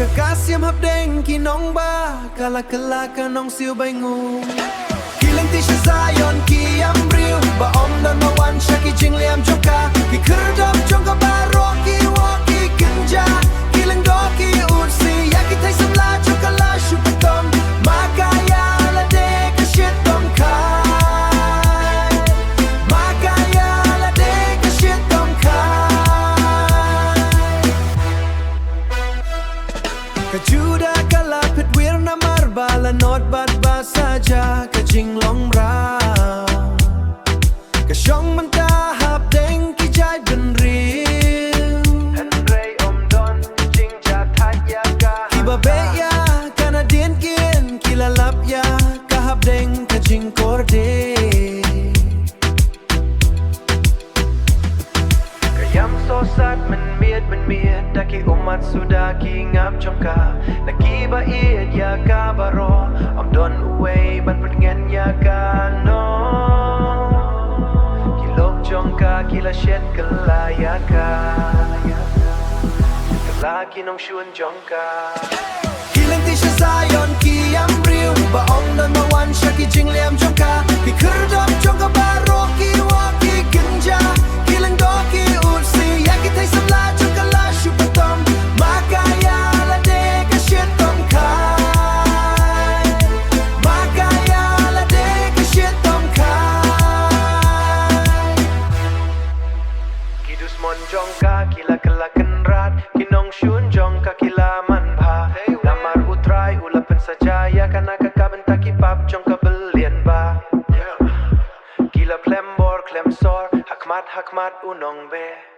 Kekasih hấp đen khi nóng ba Kala kala ka nong siêu bay ngu Khi lên tí xa Zion khi âm riu Ba om dan ma wan sha khi jing liam trong ka Khi khır đâm trong ka ba ro khi wa khi kinh ja Khi lên đó khi ut si Ya khi thấy sâm la trong ka la shu pa tom Ma kaya la de ka shit tom khai Ma kaya la de ka shit tom khai Ka juda ka la pit wir na marba la not bad ba saja ka jing long ra Ka shong man ta hap deng ki jai ben riu Henry om don jing ja thai ya ka Ki ba be ya kana dien kien ki la lap ya ka hap deng ka jing kor de Ka yam so sat man miet da ki umat sudah ki ngap trong ka Na ki ba iet ya ka baro om don uway ban put ngen ya ka no Trong ka kila shed kala ya ka Kala kinong shuan jong ka Kilang ti siya Zion ki am riu Ba ong dan ma wan siya ki jing liam jong ka Ki kırdam jong ka baro ki wa ki kinja Kilang do ki utsi Ya ki thay sam la jong ka la shu pa tom Ma kaya la de ka shit tom khai Ma kaya la de ka shit tom khai Mon jong ka kila kala kenrat kinong shun jong ka kila man ba namar utrai ulapan sajaya kana kakabenta kipap jong ka belian ba kila plembor klemsor hakmat unong be